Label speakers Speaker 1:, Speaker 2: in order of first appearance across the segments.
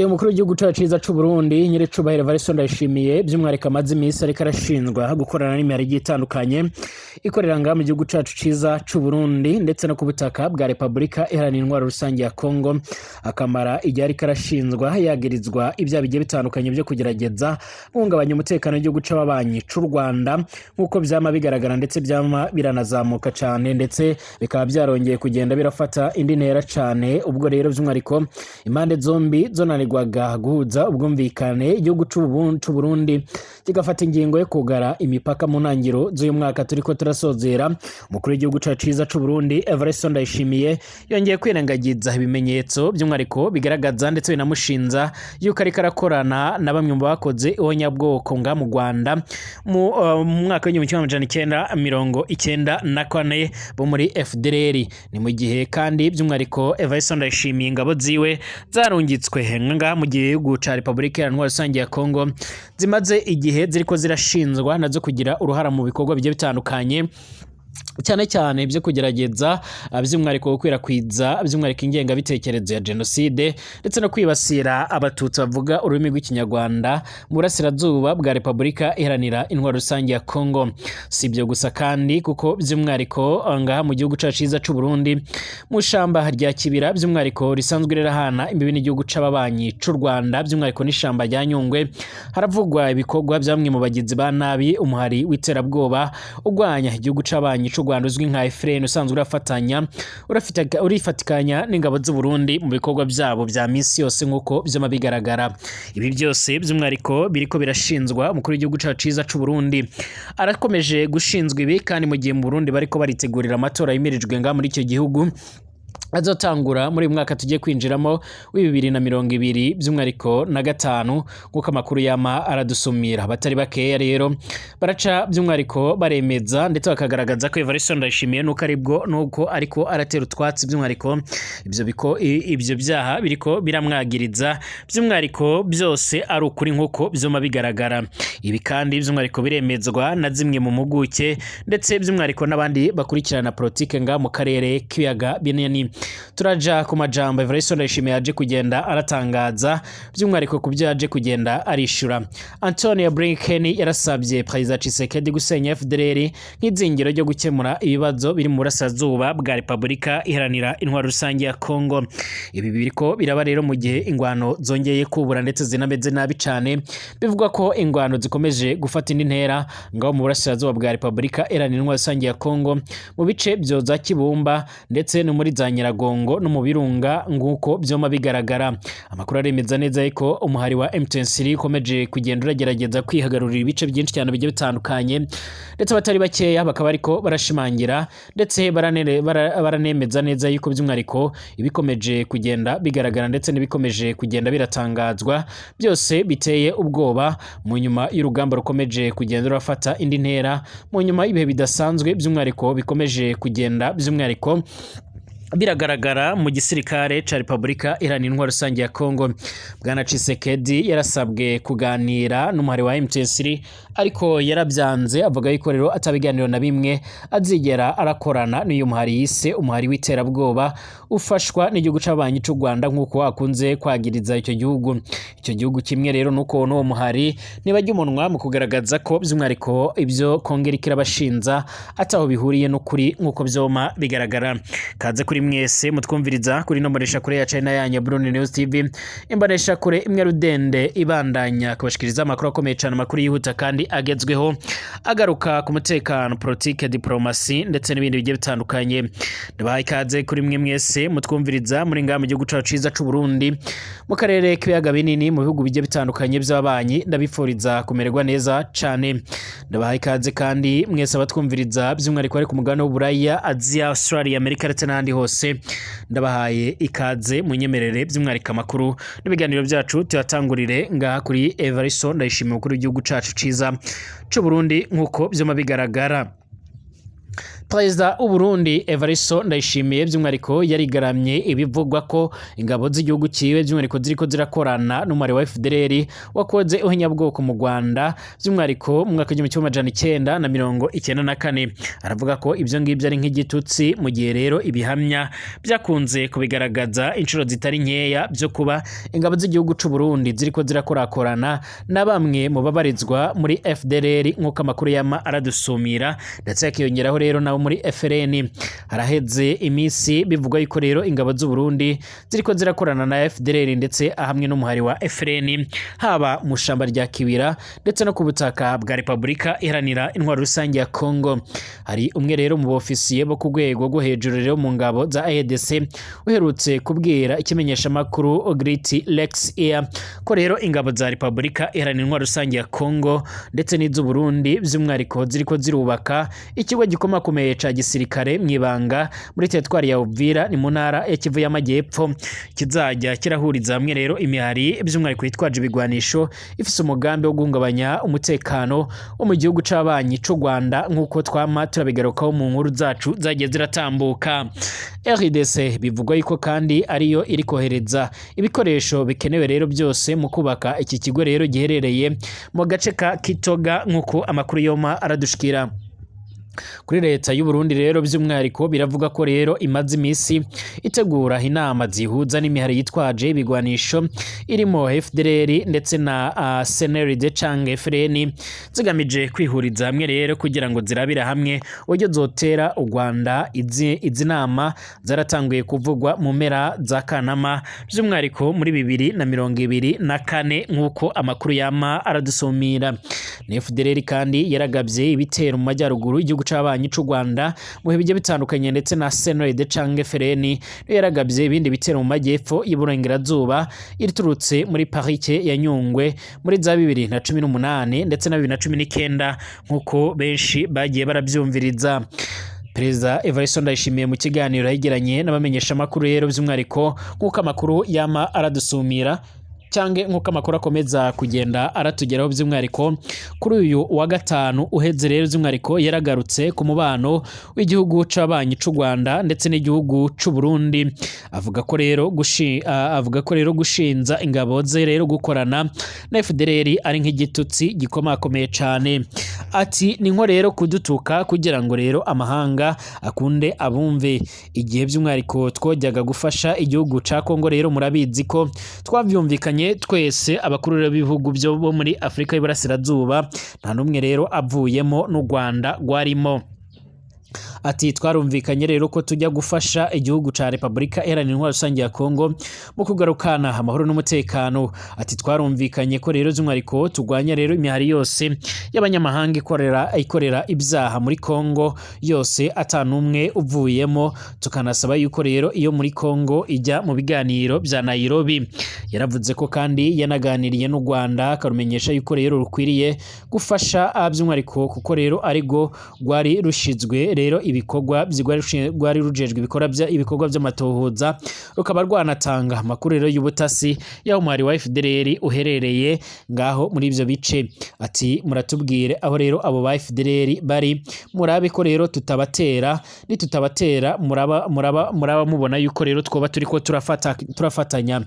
Speaker 1: gihe umukuru w'igihugu cacu ciza c'u Burundi Nyiricubahiro Evariste Ndayishimiye by'umwarika amazi imisi ariko arashinjwa gukorana n'imihari igiye itandukanye ikorera ngaha mu gihugu cacu ciza c'u Burundi ndetse no ku butaka bwa Repubulika Iharanira Intwaro Rusange ya Kongo, akamara igihe ariko arashinjwa yagirizwa ibyaha bigiye bitandukanye byo kugerageza guhungabanya umutekano w'igihugu c'ababanyi c'u Rwanda nk'uko vyama bigaragara ndetse vyama biranazamuka cane ndetse bikaba byarongeye kugenda birafata indi ntera cane. Ubwo rero by'umwariko impande zombi zonanirwaga guhuza ubwumvikane igihugu c'u Burundi kigafata ingingo yo kugara imipaka mu ntangiro z'uyu mwaka turiko turasozera. Umukuru w'igihugu cacu ciza c'u Burundi Evariste Ndayishimiye yongeye kwirengagiza ibimenyetso by'umwariko bigaragaza ndetse binamushinza yuko ariko arakorana na bamwe mu bakoze ihonyabwoko nga mu Rwanda mu mwaka w'1994 bo muri FDLR. Ni mu gihe kandi by'umwariko Evariste Ndayishimiye ingabo ziwe zarungitswe nga mu gihugu ca Repubulika Iharanira Intwaro Rusange ya Kongo zimaze igihe ziriko zirashinzwa nazo kugira uruhara mu bikorwa bigiye bitandukanye cyane cyane byo kugerageza by'umwariko gukwirakwiza by'umwariko ingenga bitekerezo ya genocide ndetse no kwibasira abatutsi bavuga ururimi rw'ikinyarwanda mu burasirazuba bwa Repubulika Iharanira Intwaro Rusange ya Kongo. Si ibyo gusa kandi kuko by'umwariko ngaha mu gihugu cacu ciza c'u Burundi mu shamba rya Kibira by'umwariko risanzwe rirahana imbibi n'igihugu c'ababanyi c'u Rwanda by'umwariko n'ishamba rya Nyungwe haravugwa ibikorwa byamwe mu bagizi ba nabi umuhari w'iterabwoba ugwanya igihugu c'ababanyi c'u Rwanda uzwi nka Efrene usanzwe urifatikanya n'ingabo z'u Burundi mu bikorwa byabo bya misi yose nk'uko byama bigaragara. Ibi byose by'umwariko biriko birashinzwa umukuru w'igihugu cacu ciza c'u Burundi arakomeje gushinzwa ibi kandi mu gihe mu Burundi bariko baritegurira amatora yimirijwe nga muri icyo gihugu azotangura muri mwaka tugiye kwinjiramo w'2025 by'umwariko na gatanu kuko amakuru yama aradusumira. Batari bakeya rero baraca by'umwariko baremeza ndetse bakagaragaza ko Evariste Ndayishimiye nuko ariko aratera utwatsi by'umwariko ibyo byaha biriko biramwagiriza by'umwariko byose ari ukuri nkuko byoma bigaragara. Ibi kandi by'umwariko biremezwa na zimwe mu muguke ndetse by'umwariko n'abandi bakurikirana politike nga mu karere k'ibiyaga binini. Turaja ku majambo Evariste Ndayishimiye aje kugenda aratangaza by'umwariko ku byo aje kugenda arishura. Antonio Blinken yarasabye Perezida Tshisekedi gusenya FDLR nk'izingiro ryo gukemura ibibazo biri mu burasirazuba bwa Repubulika Iharanira Intwaro Rusange ya Kongo. Ibi biriko biraba rero mu gihe ingwano zongeye kubura ndetse zinameze nabi cane, bivugwa ko ingwano zikomeje gufata indi ntera ngaho mu burasirazuba bwa Repubulika Iharanira Intwaro Rusange ya Kongo mu bice byo za Kibumba ndetse no muri za Nyiragongo no mu Birunga nguko byoma bigaragara. Amakuru aremeza neza ko umuhari wa M23 ukomeje kugenda uragerageza kwihagarurira ibice byinshi cyane bigiye bitandukanye ndetse batari bakeya bakaba ariko barashimangira ndetse baranemeza neza yuko by'umwariko ibikomeje kugenda bigaragara ndetse n'ibikomeje kugenda biratangazwa byose biteye ubwoba mu nyuma y'urugamba rukomeje kugenda rurafata indi ntera mu nyuma y'ibihe bidasanzwe by'umwariko bikomeje kugenda by'umwariko biragaragara mu gisirikare ca Repubulika Iharanira Intwaro Rusange ya Kongo. Bwana Tshisekedi yarasabwe kuganira n'umuhari wa M23 ariko yarabyanze avuga yuko rero atabiganiro na bimwe azigera arakorana n'uyu muhari yise umuhari w'iterabwoba ufashwa n'igihugu c'abanyi c'u Rwanda nk'uko akunze kwagiriza icyo gihugu kimwe rero nuko n'uwo muhari nibajya umunwa mu kugaragaza ko by'umwariko ibyo Kongera kirabashinza ataho bihuriye no kuri nk'uko byoma bigaragara. Kaze kuri mwese mutwumviriza kuri nomboresha kure ya China yanyu Burundi News TV, imbonesha kure imwe rudende ibandanya kubashikiriza amakuru akomeye cyane, amakuru yihuta kandi agezweho agaruka ku mutekano, politike, diplomasi ndetse n'ibindi bigiye bitandukanye. Ndabaha ikaze kuri mwe mwese mutwumviriza muri ngaha mu gihugu cacu ciza c'u Burundi mu karere k'ibiyaga binini mu bihugu bigiye bitandukanye by'ababanyi. Ndabifuriza kumererwa neza cyane. Ndabaha ikaze kandi mwese abatwumviriza by'umwariko ari ku mugabane w'Uburaya, Asia, Australia, Amerika ndetse n'ahandi hose. Ndabahaye ikaze munyemerere by'umwariko amakuru n'ibiganiro byacu tuyatangurire ngaha kuri Evariste Ndayishimiye umukuru w'igihugu cacu ciza c'u Burundi nk'uko byoma bigaragara. Perezida w'u Burundi Evariste Ndayishimiye by'umwihariko yarigaramye ibivugwa ko ingabo z'igihugu ciwe by'umwihariko ziriko zirakorana n'umwari wa FDLR wakoze uhinyabwoko mu Rwanda by'umwihariko mu mwaka w'1994. Aravuga ko ivyo ngibyo ari nk'igitutsi, mu gihe rero ibihamya byakunze kubigaragaza inshuro zitari nkeya byo kuba ingabo z'igihugu c'u Burundi ziriko zirakorakorana na bamwe mu babarizwa muri FDLR nk'uko amakuru yama aradusumira, ndetse yakiyongeraho rero nabo muri FRN. Haraheze imisi bivugwa yuko rero ingabo z'u Burundi ziriko zirakorana na FDLR ndetse ahamwe n'umuhari wa FRN, haba mu shamba rya Kibira ndetse no ku butaka bwa Republika Iharanira Intwaro Rusange ya Congo. Hari umwe rero mu bofisiye bo ku rwego rwo hejuru rero mu ngabo za AEDC uherutse kubwira ikimenyesha makuru Great Lex Air ko rero ingabo za Republika Iharanira Intwaro Rusange ya Congo ndetse n'iz'u Burundi by'umwihariko ziriko zirubaka ikigo gikomakomeye ca gisirikare mwibanga muri teritwari ya Uvira ni mu ntara ya Kivu y'Amajyepfo, kizajya kirahuriza hamwe rero imihari by'umwihariko yitwaje ibigwanisho ifise umugambi wo guhungabanya umutekano wo mu gihugu c'abanyi c'u Rwanda nk'uko twama turabigarukaho mu nkuru zacu zagiye ziratambuka. RDC bivugwa yuko kandi ariyo iri kohereza ibikoresho bikenewe rero byose mu kubaka iki kigo rero giherereye mu gace ka Kitoga nk'uko amakuru yoma aradushikira. Kuri leta y'u Burundi rero by'umwihariko biravuga ko rero imaze imisi itegura inama zihuza n'imihari yitwaje ibigwanisho irimo FDLR ndetse na CNRD canke FRN zigamije kwihuriza hamwe rero kugira ngo zirabira hamwe uburyo zotera u Rwanda. Izi nama zaratanguye kuvugwa mu mpera za Kanama by'umwihariko muri 2024 nk'uko amakuru yama aradusumira. FDLR kandi yaragabye ibitero mu majyaruguru y'igihugu c'abanyi c'u Rwanda mu bihe bigiye bitandukanye ndetse na CNRD canke FRN yaragabye ibindi bitero mu majyepfo y'Iburengerazuba iriturutse muri parike ya Nyungwe muri za 2018 ndetse na 2019 nk'uko benshi bagiye barabyumviriza. Perezida Evariste Ndayishimiye mu kiganiro yagiranye n'abamenyesha makuru rero by'umwihariko nk'uko amakuru yama aradusumira cyange nk'uko amakuru akomeza kugenda aratugeraho by'umwihariko kuri uyu wa gatanu uheze rero by'umwihariko yaragarutse ku mubano w'igihugu c'abanyi c'u Rwanda ndetse n'igihugu c'u Burundi. Avuga ko rero gushinza ingabo ze rero gukorana na FDLR ari nk'igitutsi gikomakomeye cane. Ati ni nko rero kudutuka kugira ngo rero amahanga akunde abumve. Igihe by'umwihariko twojyaga gufasha igihugu ca Congo rero murabizi ko twavyumvikanye twese abakuru b'ibihugu byo bo muri Afrika y'Iburasirazuba, nta numwe rero avuyemo n'u Rwanda rwarimo. Ati twarumvikanye rero ko tujya gufasha igihugu ca Republika Iharanira Intwaro Rusange ya Congo mu kugarukana amahoro n'umutekano. Ati twarumvikanye ko rero by'umwihariko tugwanya rero imihari yose y'abanyamahanga ikorera ibyaha muri Congo yose atanumwe uvuyemo, tukanasaba yuko rero iyo muri Congo ijya mu biganiro bya Nairobi. Yaravuze ko kandi yanaganiriye n'u Rwanda akarumenyesha yuko rero rukwiriye gufasha by'umwihariko kuko rero arigo rwari rushizwe rero ibikorwa rwari rujejwe ibikorwa by'amatohoza, rukaba rwanatanga amakuru rero y'ubutasi y'aho umwari wa FDLR uherereye ngaho muri ivyo bice. Ati muratubwire aho rero abo ba FDLR bari, murabe ko rero tutabatera, nitutabatera muraba mubona yuko rero twoba turiko turafatanya.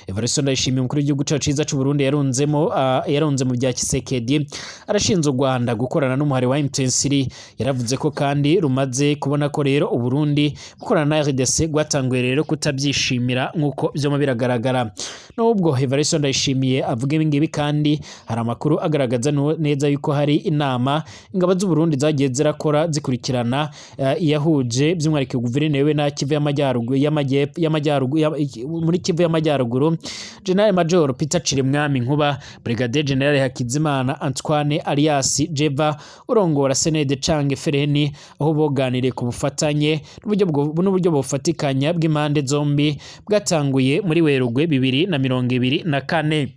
Speaker 1: Evariste Ndayishimiye umukuru w'igihugu ciza c'u Burundi yaronze mu bya Kisekedi arashinze u Rwanda gukorana n'umuhari wa M23. Yaravuze ko kandi rumaze kubona ko rero u Burundi gukorana na RDC gwatanguye rero kutabyishimira nk'uko byo biragaragara. Nubwo Evariste Ndayishimiye avuga ibingibi kandi hari amakuru agaragaza neza yuko hari inama ingabo z'u Burundi zagiye zirakora zikurikirana yahuje by'umwihariko guverineri na Kivu muri Kivu y'Amajyaruguru General Major Peter Chirimwami Nkuba, Brigadier General Hakizimana Antoine alias Jeva urongora CNRD canke FRN, aho boganiriye ku bufatanye n'uburyo bufatikanya bw'impande zombi bwatanguye muri Werurwe 2024.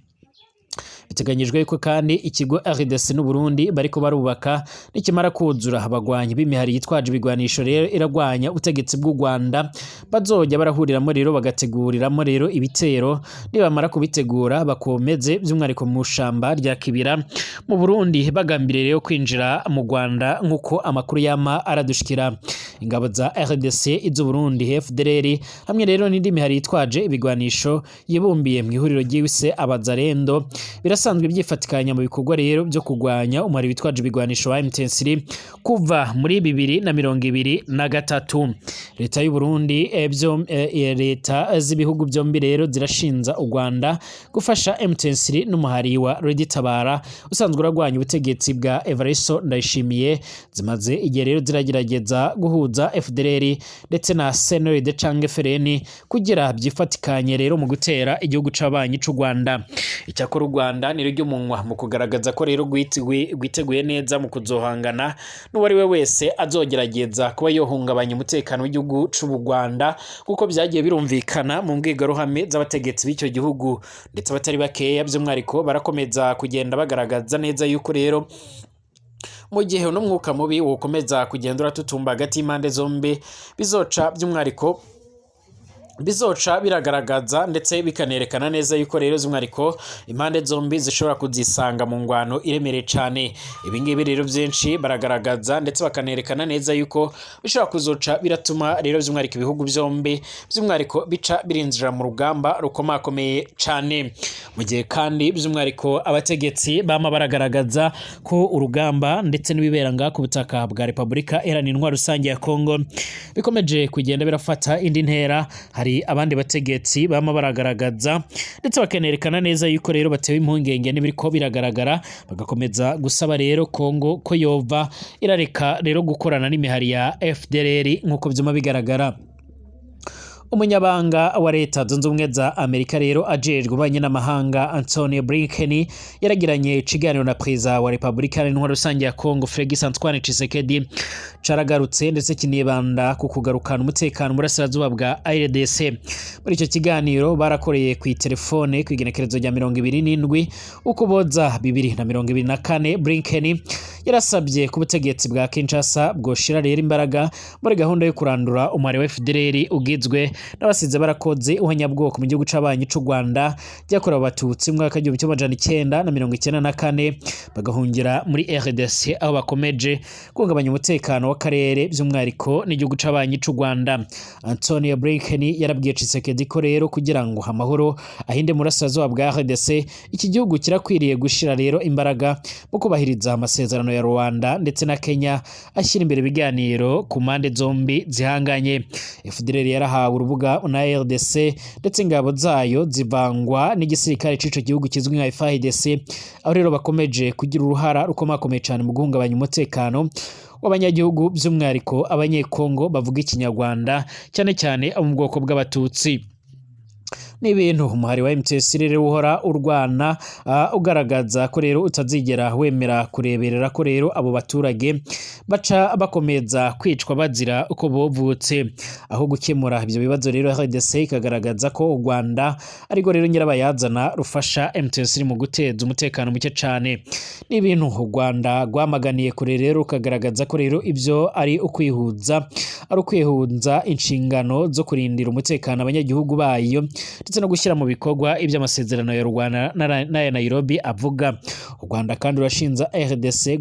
Speaker 1: biteganyijwe yuko kandi ikigo RDC n'u Burundi bariko barubaka nikimara kuzura abagwanyi b'imihari yitwaje ibigwanisho rero iragwanya ubutegetsi bw'u Rwanda bazojya barahuriramo rero bagateguriramo rero ibitero nibamara kubitegura bakomeze by'umwariko mu shamba rya Kibira mu Burundi bagambire rero kwinjira mu Rwanda nkuko amakuru yama aradushikira. Ingabo za RDC izo Burundi FDLR hamwe rero n'indi mihari yitwaje ibigwanisho yibumbiye mu ihuriro ry'ise abazarendo birasanzwe byifatikanya mu bikorwa rero byo kugwanya umwari witwaje ibigwanisho wa M23 kuva muri 2023. Leta y'u Burundi leta z'ibihugu byombi rero zirashinza u Rwanda gufasha M23 n'umuhari wa Red Tabara usanzwe uragwanya ubutegetsi bwa Evariste Ndayishimiye zimaze igihe rero ziragerageza guhuza FDLR ndetse na CNRD canke FRN kugira byifatikanye rero mu gutera igihugu c'abanyi c'u Rwanda. Icyakora u Rwanda ni ryo munwa mu kugaragaza ko rero gwiteguye neza mu kuzohangana n'uwari we wese azogerageza kuba yohungabanya umutekano w'igihugu c'u Rwanda kuko byagiye birumvikana mu mbwigaruhame z'abategetsi b'icyo gihugu ndetse abatari bakeya by'umwariko barakomeza kugenda bagaragaza neza yuko rero mu gihe n'umwuka mubi wokomeza kugenda uratutumba hagati y'impande zombi bizoca by'umwariko bizoca biragaragaza ndetse bikanerekana neza yuko rero z'umwariko impande zombi zishobora kuzisanga mu ngwano iremereye cyane. Ibi ngibi rero byinshi baragaragaza ndetse bakanerekana neza yuko bishobora kuzoca biratuma rero z'umwariko ibihugu byombi by'umwariko bica birinjira mu rugamba rukomakomeye cyane. Mu gihe kandi by'umwariko abategetsi bama baragaragaza ko urugamba ndetse n'ibiberanga ku butaka bwa Repubulika Iharanira Intwaro Rusange ya Kongo bikomeje kugenda birafata indi ntera. Hari abandi bategetsi bama baragaragaza ndetse bakanerekana neza yuko rero batewe impungenge n'ibiriko biragaragara bagakomeza gusaba rero Kongo ko yova irareka rero gukorana n'imihari ya FDLR nkuko byuma bigaragara. Umunyabanga wa leta zunze ubumwe za Amerika rero ajejwe ubanye n'amahanga Antonio Blinken yaragiranye ikiganiro na perezida wa Repubulika Iharanira Intwaro Rusange ya Kongo Félix Antoine Tshisekedi caragarutse ndetse kinibanda ku kugarukana umutekano burasirazuba bwa RDC. Muri icyo kiganiro barakoreye ku telefone ku igenekerezo rya 27 ukuboza 2024. Blinken yarasabye ku butegetsi bwa Kinshasa bwoshira rero imbaraga muri gahunda yo kurandura umwari wa FDLR ugizwe n'abasize barakoze uhanyabwoko mu gihugu c'abanyi c'u Rwanda byakorewe abatutsi mu mwaka w'1994 bagahungira muri RDC aho bakomeje kungabanya umutekano w'akarere by'umwariko n'igihugu c'abanyi c'u Rwanda. Antonio Blinken yarabwiye Tshisekedi ko rero kugira ngo amahoro ahinde murasirazuba bwa RDC iki gihugu kirakwiriye gushira rero imbaraga mu kubahiriza amasezerano ya Rwanda ndetse na Kenya ashyira imbere ibiganiro ku mpande zombi zihanganye. FDLR yarahawe urubuga na RDC ndetse ingabo zayo zivangwa n'igisirikare c'ico gihugu kizwi nka FARDC aho rero bakomeje kugira uruhara rukomakomeye cyane mu guhungabanya umutekano w'abanyagihugu by'umwariko abanyekongo bavuga ikinyarwanda cyane cyane abo mu bwoko bw'abatutsi. N'ibintu umuhari wa M23 rero uhora urwana ugaragaza ko rero utazigera wemera kureberera ko rero abo baturage baca bakomeza kwicwa bazira uko bovutse. Aho gukemura ibyo bibazo rero RDC ikagaragaza ko u Rwanda ariko rero nyirabayazana rufasha M23 mu guteza umutekano muke cyane. N'ibintu u Rwanda rwamaganiye kure rero ukagaragaza ko rero ibyo ari ukwihuza inshingano zo kurindira umutekano abanyagihugu bayo ndetse no gushyira mu bikorwa iby'amasezerano ya Rwanda na Nairobi avuga. U Rwanda kandi urashinza RDC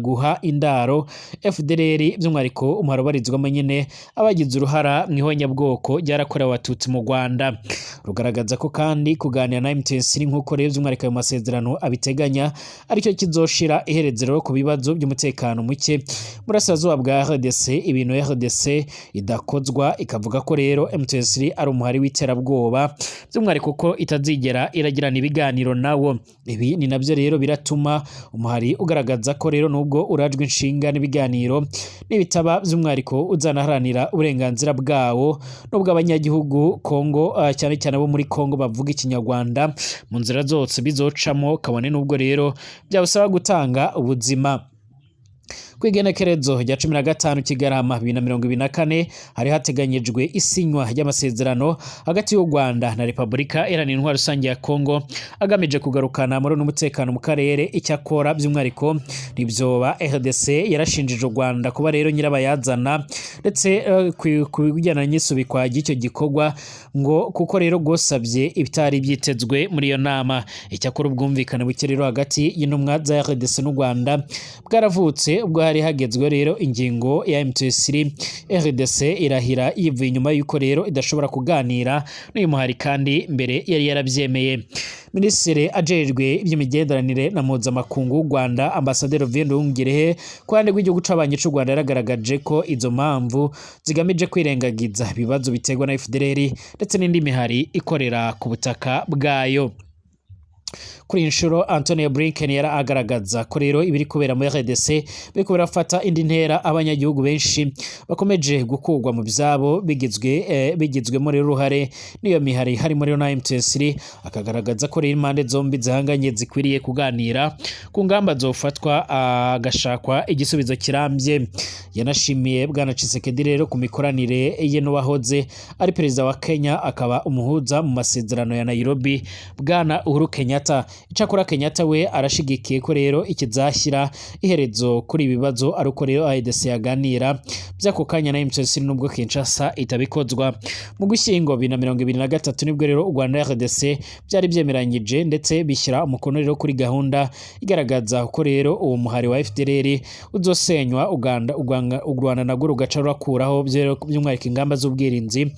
Speaker 1: guha indaro FDLR by'umwariko umuharobarizwamo nyine abagize uruhara mu ihonyabwoko ryarakorewe abatutsi mu Rwanda. Rugaragaza ko kandi kuganira na M23 nk'uko rero by'umwariko ayo masezerano abiteganya aricyo kizoshira iherezero ku bibazo by'umutekano muke burasirazuba bwa RDC. Ibintu RDC idakozwa ikavuga ko rero M23 ari umuhari w'iterabwoba by'umwariko ko itazigera iragirana ibiganiro nawo. Ibi ni nabyo rero biratuma umuhari ugaragaza ko rero nubwo urajwe inshinga n'ibiganiro n'ibitaba by'umwariko uzanaharanira uburenganzira bwawo nubwo abanyagihugu Kongo cyane cyane bo muri Kongo bavuga ikinyarwanda mu nzira zose bizocamo kabone nubwo rero byabasaba gutanga ubuzima. Kw'igenekerezo rya 15 Kigarama 2024 hari hateganyijwe isinywa ry'amasezerano hagati y'u Rwanda na Repubulika Iharanira Intwaro Rusange ya Kongo agamije kugarukana amahoro n'umutekano mu karere. Icyakora by'umwariko nivyoba RDC yarashinjije u Rwanda kuba rero nyirabayazana ndetse kubijyana n'isubikwa ry'icyo gikorwa ngo kuko rero gosabye ibitari byitezwe muri iyo nama. Icyakora ubwumvikane buke rero hagati y'intumwa za RDC n'u Rwanda bwaravutse ubwo hari hagezwe rero ingingo ya M23. RDC irahira yivuye inyuma yuko rero idashobora kuganira n'uyu muhari kandi mbere yari yarabyemeye. Minisitiri ajejwe iby'imigenderanire na mpuzamakungu w'u Rwanda Ambasaderi Vindo Ngirehe ku ruhande rw'igihugu c'abanyi c'u Rwanda yaragaragaje ko izo mpamvu zigamije kwirengagiza ibibazo biterwa na FDLR ndetse n'indi mihari ikorera ku butaka bwayo. Kuri inshuro Antonio Blinken yara agaragaza ko rero ibiri kubera muri RDC biko birafata indi ntera abanyagihugu benshi bakomeje gukurwa mu byabo bigizwe muri ruhare niyo mihari hari muri na M23. Akagaragaza ko rero impande zombi zihanganye zikwiriye kuganira ku ngamba zofatwa agashakwa igisubizo kirambye. Yanashimiye bwana Tshisekedi rero ku mikoranire ye n'uwahoze ari perezida wa Kenya akaba umuhuza mu masezerano ya Nairobi bwana Uhuru Kenyatta. Icyakora Kenyatta we arashigikiye ko rero ikizashyira iherezo kuri ibibazo ari uko rero ADC yaganira by'ako kanya na M23 nubwo Kinshasa itabikozwa. Mu Gushyingo 2023 nibwo rero u Rwanda RDC byari byemeranyije ndetse bishyira umukono rero kuri gahunda igaragaza ko rero uwo muhari wa FDLR uzosenywa u Rwanda nagwo rugaca rurakuraho by'umwihariko ingamba z'ubwirinzi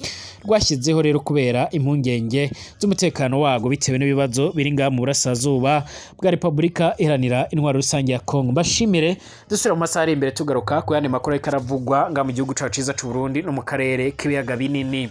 Speaker 1: rwashyizeho rero kubera impungenge z'umutekano wago bitewe n'ibibazo biri ngaha mu burasirazuba bwa Repubulika Iharanira Intwaro Rusange ya Kongo. Mbashimire dusubira mu masaha ari imbere tugaruka ku yandi makuru y'ikaravugwa ngaha mu gihugu cyacu cyiza cy'u Burundi no mu karere k'ibiyaga binini.